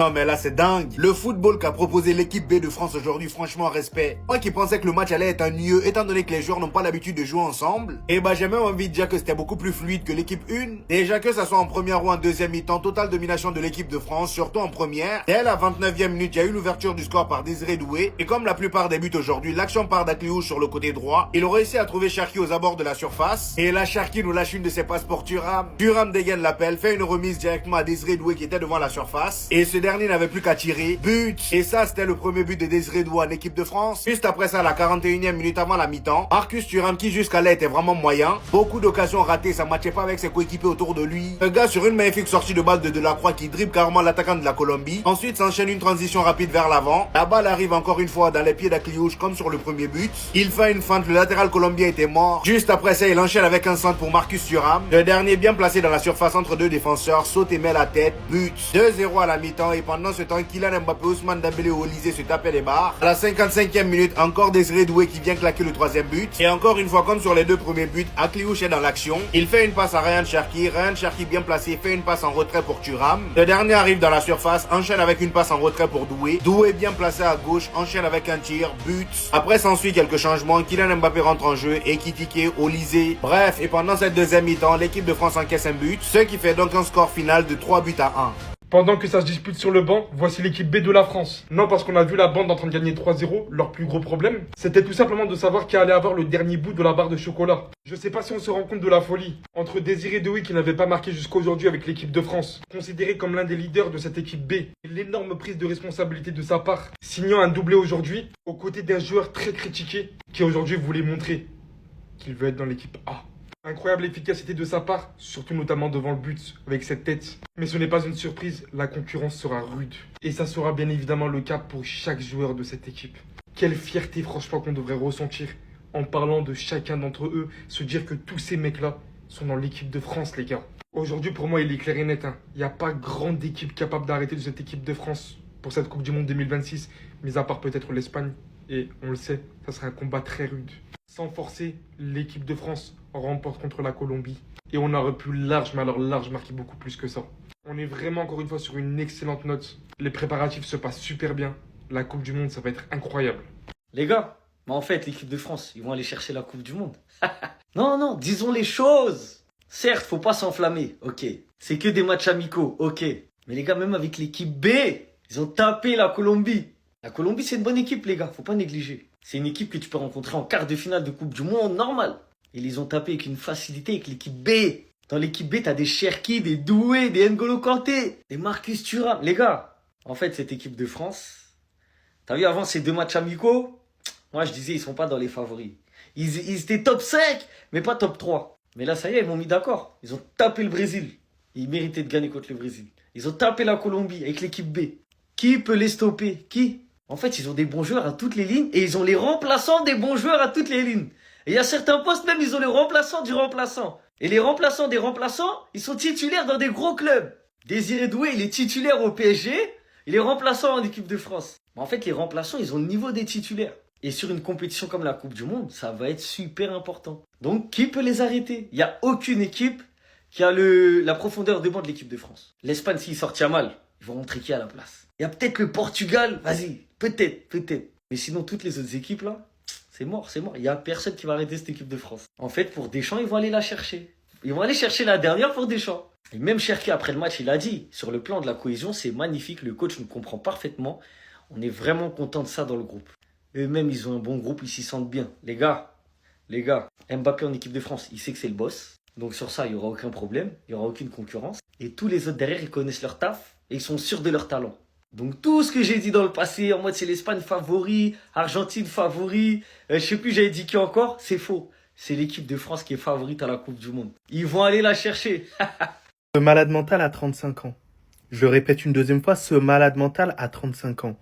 Non mais là c'est dingue. Le football qu'a proposé l'équipe B de France aujourd'hui, franchement respect. Moi qui pensais que le match allait être ennuyeux étant donné que les joueurs n'ont pas l'habitude de jouer ensemble, et bah j'ai même envie de dire que c'était beaucoup plus fluide que l'équipe 1. Déjà que ça soit en première ou en deuxième mi-temps, totale domination de l'équipe de France, surtout en première. Dès la 29e minute, il y a eu l'ouverture du score par Désiré Doué, et comme la plupart des buts aujourd'hui, l'action part d'Akliouche sur le côté droit. Il a réussi à trouver Cherki aux abords de la surface, et là Cherki nous lâche une de ses passes pour Thuram. Thuram dégaine l'appel, fait une remise directement à Désiré Doué qui était devant la surface, et ce dernier n'avait plus qu'à tirer. But. Et ça, c'était le premier but de Désiré Doué en équipe de France. Juste après ça, la 41e minute avant la mi-temps, Marcus Thuram qui jusqu'à là était vraiment moyen. Beaucoup d'occasions ratées, ça matchait pas avec ses coéquipiers autour de lui. Le gars sur une magnifique sortie de balle de Delacroix qui dribble carrément l'attaquant de la Colombie. Ensuite s'enchaîne une transition rapide vers l'avant. La balle arrive encore une fois dans les pieds d'Akliouche comme sur le premier but. Il fait une feinte, le latéral colombien était mort. Juste après ça, il enchaîne avec un centre pour Marcus Thuram. Le dernier bien placé dans la surface entre deux défenseurs, saute et met la tête. But. 2-0 à la mi-temps et pendant ce temps, Kylian Mbappé, Ousmane Dembélé et Olysée se tapaient les barres. À la 55e minute, encore Désiré Doué qui vient claquer le troisième but. Et encore une fois, comme sur les deux premiers buts, Akliouche est dans l'action. Il fait une passe à Ryan Cherki. Ryan Cherki bien placé fait une passe en retrait pour Thuram. Le dernier arrive dans la surface, enchaîne avec une passe en retrait pour Doué. Doué bien placé à gauche, enchaîne avec un tir, but. Après s'ensuit quelques changements. Kylian Mbappé rentre en jeu, Ekitike, Olysée. Bref, et pendant cette deuxième mi-temps, l'équipe de France encaisse un but, ce qui fait donc un score final de 3-1. Pendant que ça se dispute sur le banc, voici l'équipe B de la France. Non, parce qu'on a vu la bande en train de gagner 3-0, leur plus gros problème, c'était tout simplement de savoir qui allait avoir le dernier bout de la barre de chocolat. Je sais pas si on se rend compte de la folie. Entre Désiré Doué qui n'avait pas marqué jusqu'à aujourd'hui avec l'équipe de France, considéré comme l'un des leaders de cette équipe B, et l'énorme prise de responsabilité de sa part, signant un doublé aujourd'hui, aux côtés d'un joueur très critiqué, qui aujourd'hui voulait montrer qu'il veut être dans l'équipe A. Incroyable efficacité de sa part, surtout notamment devant le but, avec cette tête. Mais ce n'est pas une surprise, la concurrence sera rude. Et ça sera bien évidemment le cas pour chaque joueur de cette équipe. Quelle fierté franchement qu'on devrait ressentir en parlant de chacun d'entre eux, se dire que tous ces mecs-là sont dans l'équipe de France, les gars. Aujourd'hui, pour moi, il est clair et net. Il n'y a pas grande équipe capable d'arrêter de cette équipe de France pour cette Coupe du Monde 2026, mis à part peut-être l'Espagne. Et on le sait, ça sera un combat très rude. Sans forcer, l'équipe de France remporte contre la Colombie. Et on aurait pu large, mais alors large, marquer beaucoup plus que ça. On est vraiment encore une fois sur une excellente note. Les préparatifs se passent super bien. La Coupe du Monde, ça va être incroyable. Les gars, mais en fait, l'équipe de France, ils vont aller chercher la Coupe du Monde. Non, disons les choses. Certes, faut pas s'enflammer, ok. C'est que des matchs amicaux, ok. Mais les gars, même avec l'équipe B, ils ont tapé la Colombie. La Colombie, c'est une bonne équipe, les gars, faut pas négliger. C'est une équipe que tu peux rencontrer en quart de finale de Coupe du Monde, normal. Ils les ont tapés avec une facilité avec l'équipe B. Dans l'équipe B, t'as des Cherki, des Doué, des N'Golo Kanté, des Marcus Thuram. Les gars, en fait, cette équipe de France, t'as vu avant ces deux matchs amicaux, moi je disais, ils sont pas dans les favoris. Ils étaient top 5, mais pas top 3. Mais là, ça y est, ils m'ont mis d'accord. Ils ont tapé le Brésil. Ils méritaient de gagner contre le Brésil. Ils ont tapé la Colombie avec l'équipe B. Qui peut les stopper? Qui? En fait, ils ont des bons joueurs à toutes les lignes et ils ont les remplaçants des bons joueurs à toutes les lignes. Et il y a certains postes, même, ils ont les remplaçants du remplaçant. Et les remplaçants des remplaçants, ils sont titulaires dans des gros clubs. Désiré Doué, il est titulaire au PSG, il est remplaçant en équipe de France. Mais en fait, les remplaçants, ils ont le niveau des titulaires. Et sur une compétition comme la Coupe du Monde, ça va être super important. Donc, qui peut les arrêter? Il n'y a aucune équipe qui a la profondeur de banc de l'équipe de France. L'Espagne, s'ils sortent mal, ils vont rentrer qui à la place? Il y a peut-être le Portugal, vas-y, peut-être. Mais sinon, toutes les autres équipes, là, c'est mort. Il n'y a personne qui va arrêter cette équipe de France. En fait, pour Deschamps, ils vont aller la chercher. Ils vont aller chercher la dernière pour Deschamps. Et même Cherki, après le match, il a dit, sur le plan de la cohésion, c'est magnifique, le coach nous comprend parfaitement. On est vraiment content de ça dans le groupe. Eux-mêmes, ils ont un bon groupe, ils s'y sentent bien. Les gars, Mbappé en équipe de France, il sait que c'est le boss. Donc sur ça, il n'y aura aucun problème, il n'y aura aucune concurrence. Et tous les autres derrière, ils connaissent leur taf et ils sont sûrs de leur talent. Donc tout ce que j'ai dit dans le passé, en mode c'est l'Espagne favori, Argentine favori, je sais plus j'avais dit qui encore, c'est faux. C'est l'équipe de France qui est favorite à la Coupe du Monde. Ils vont aller la chercher. Ce malade mental a 35 ans. Je le répète une deuxième fois, ce malade mental a 35 ans.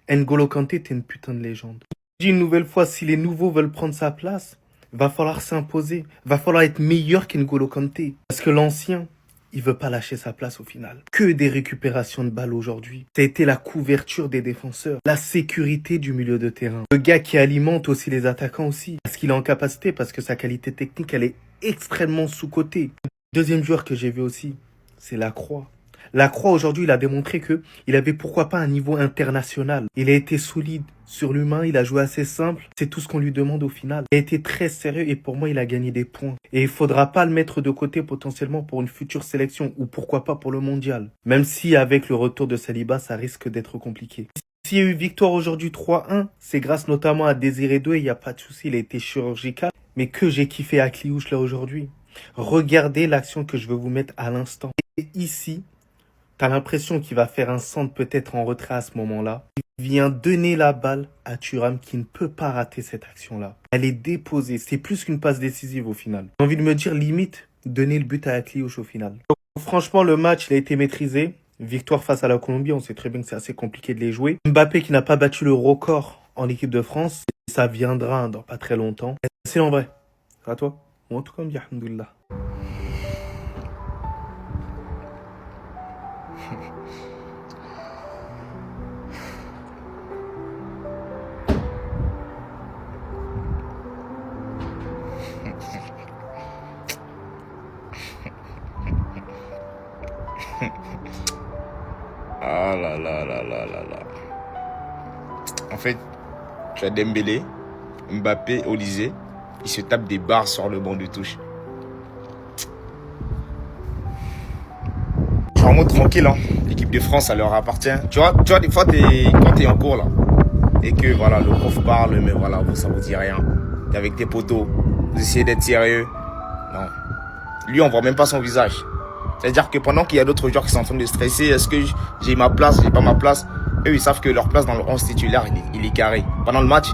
N'Golo Kanté, t'es une putain de légende. Je dis une nouvelle fois, si les nouveaux veulent prendre sa place, va falloir s'imposer. Va falloir être meilleur qu'N'Golo Kanté. Parce que l'ancien, il veut pas lâcher sa place au final. Que des récupérations de balles aujourd'hui. Ça a été la couverture des défenseurs, la sécurité du milieu de terrain. Le gars qui alimente aussi les attaquants aussi. Parce qu'il est en capacité, parce que sa qualité technique, elle est extrêmement sous-cotée. Deuxième joueur que j'ai vu aussi, c'est Lacroix. La Croix, aujourd'hui, il a démontré que il avait pourquoi pas un niveau international. Il a été solide sur l'humain, il a joué assez simple. C'est tout ce qu'on lui demande au final. Il a été très sérieux et pour moi, il a gagné des points. Et il faudra pas le mettre de côté potentiellement pour une future sélection ou pourquoi pas pour le mondial. Même si avec le retour de Saliba, ça risque d'être compliqué. S'il y a eu victoire aujourd'hui 3-1, c'est grâce notamment à Désiré Doué, il n'y a pas de souci, il a été chirurgical. Mais que j'ai kiffé à Cliouche là aujourd'hui. Regardez l'action que je veux vous mettre à l'instant. Et ici, t'as l'impression qu'il va faire un centre peut-être en retrait à ce moment-là. Il vient donner la balle à Thuram qui ne peut pas rater cette action-là. Elle est déposée. C'est plus qu'une passe décisive au final. J'ai envie de me dire limite donner le but à Cliouche au final. Donc, franchement, le match il a été maîtrisé. Victoire face à la Colombie, on sait très bien que c'est assez compliqué de les jouer. Mbappé qui n'a pas battu le record en équipe de France. Ça viendra dans pas très longtemps. C'est en vrai. À toi. En tout cas, on me dit alhamdoulilah. Ah là là là là là là. En fait, tu as Dembélé, Mbappé, Olysée. Ils se tapent des barres sur le banc de touche. Je suis en mode tranquille, hein. L'équipe de France, ça leur appartient. Tu vois des fois, quand t'es en cours, là, et que voilà, le prof parle, mais voilà, ça vous dit rien. T'es avec tes potos, vous essayez d'être sérieux. Non. Lui, on voit même pas son visage. C'est-à-dire que pendant qu'il y a d'autres joueurs qui sont en train de stresser, est-ce que j'ai ma place, j'ai pas ma place, eux, ils savent que leur place dans le 11 titulaire, il est carré. Pendant le match,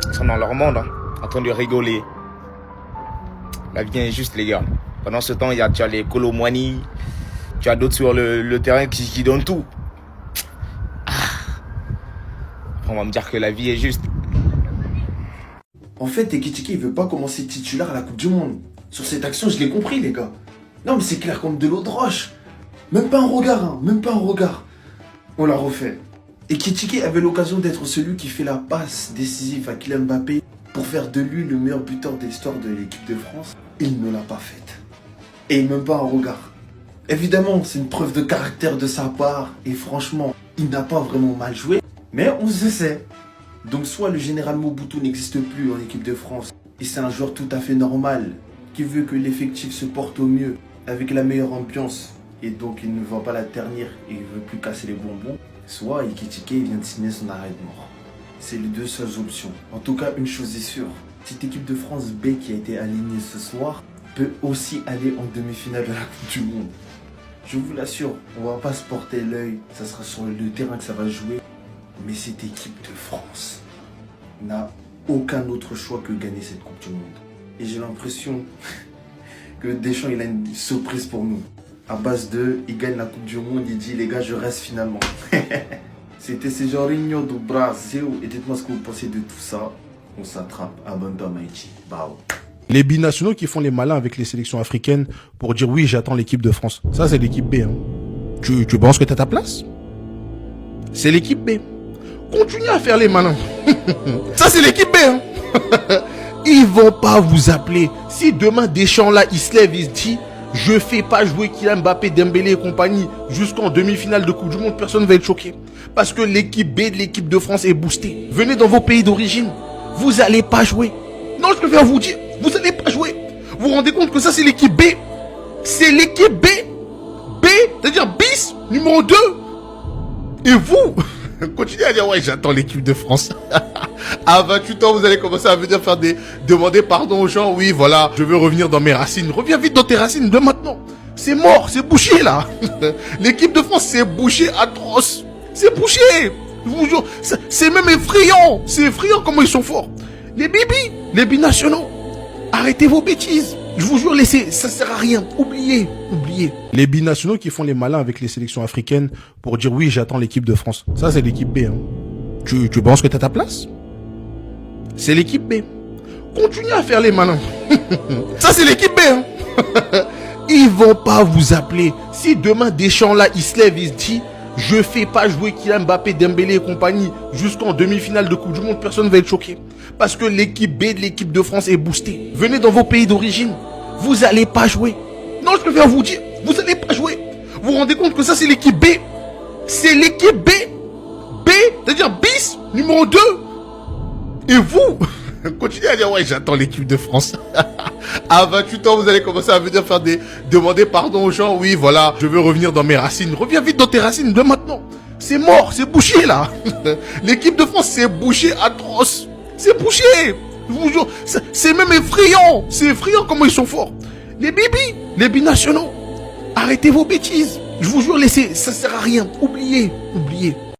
ils sont dans leur monde, hein, en train de rigoler. La vie est injuste, les gars. Pendant ce temps, tu as les Kolo Muani, tu as d'autres sur le terrain qui donnent tout. On va me dire que la vie est juste. En fait, Ekitike, il veut pas commencer titulaire à la Coupe du Monde. Sur cette action, je l'ai compris, les gars. Non, mais c'est clair comme de l'eau de roche. Même pas un regard, hein. Même pas un regard. On l'a refait. Ekitike avait l'occasion d'être celui qui fait la passe décisive à Kylian Mbappé pour faire de lui le meilleur buteur de l'histoire de l'équipe de France. Il ne l'a pas faite. Et même pas un regard. Évidemment, c'est une preuve de caractère de sa part. Et franchement, il n'a pas vraiment mal joué. Mais on se sait. Donc soit le général Mobutu n'existe plus en équipe de France. Et c'est un joueur tout à fait normal qui veut que l'effectif se porte au mieux avec la meilleure ambiance. Et donc il ne va pas la ternir et il ne veut plus casser les bonbons. Soit Ekitike vient de signer son arrêt de mort. C'est les deux seules options. En tout cas, une chose est sûre. Cette équipe de France B qui a été alignée ce soir peut aussi aller en demi-finale de la Coupe du Monde. Je vous l'assure, on va pas se porter l'œil. Ça sera sur le terrain que ça va jouer. Mais cette équipe de France n'a aucun autre choix que gagner cette Coupe du Monde. Et j'ai l'impression que Deschamps, il a une surprise pour nous. À base de, il gagne la Coupe du Monde, il dit, les gars, je reste finalement. C'était Cesarinho do Brasil. Et dites-moi ce que vous pensez de tout ça. On s'attrape à Banda Maïti. Bao. Les binationaux qui font les malins avec les sélections africaines pour dire oui, j'attends l'équipe de France. Ça, c'est l'équipe B. Hein. Tu penses que t'as ta place? C'est l'équipe B. Continuez à faire les malins. Ça, c'est l'équipe B. Hein. Ils vont pas vous appeler. Si demain Deschamps là, il se lève, il se dit, je fais pas jouer Kylian Mbappé, Dembélé et compagnie jusqu'en demi-finale de Coupe du Monde, personne ne va être choqué. Parce que l'équipe B de l'équipe de France est boostée. Venez dans vos pays d'origine. Vous allez pas jouer. Non, je préfère vous dire, vous allez pas jouer. Vous vous rendez compte que ça, c'est l'équipe B. C'est l'équipe B. B, c'est-à-dire bis, numéro 2. Et vous, continuez à dire, ouais, j'attends l'équipe de France. À 28 ans, vous allez commencer à venir faire demander pardon aux gens. Oui, voilà, je veux revenir dans mes racines. Reviens vite dans tes racines de maintenant. C'est mort, c'est bouché là. L'équipe de France, c'est bouché atroce. C'est bouché. Je vous jure, c'est même effrayant. C'est effrayant comment ils sont forts. Les bibis, les binationaux, arrêtez vos bêtises. Je vous jure, laissez, ça sert à rien. Oubliez. Les binationaux qui font les malins avec les sélections africaines pour dire oui, j'attends l'équipe de France. Ça, c'est l'équipe B. Hein. Tu penses que t'as ta place? C'est l'équipe B. Continuez à faire les malins. Ça, c'est l'équipe B. Hein. Ils vont pas vous appeler. Si demain Deschamps là, il se lève, il se dit, je fais pas jouer Kylian Mbappé, Dembélé et compagnie jusqu'en demi-finale de Coupe du Monde, personne ne va être choqué. Parce que l'équipe B de l'équipe de France est boostée. Venez dans vos pays d'origine. Vous allez pas jouer. Non, je préfère vous dire, vous allez pas jouer. Vous vous rendez compte que ça, c'est l'équipe B? C'est l'équipe B. B, c'est-à-dire bis, numéro 2. Et vous, continuez à dire, ouais, j'attends l'équipe de France. À 28 ans, vous allez commencer à venir faire demander pardon aux gens. Oui, voilà, je veux revenir dans mes racines. Reviens vite dans tes racines, de maintenant. C'est mort, c'est bouché, là. L'équipe de France, c'est bouché atroce. C'est bouché. Je vous jure, c'est même effrayant. C'est effrayant comment ils sont forts. Les binationaux. Arrêtez vos bêtises. Je vous jure, laissez, ça sert à rien. Oubliez.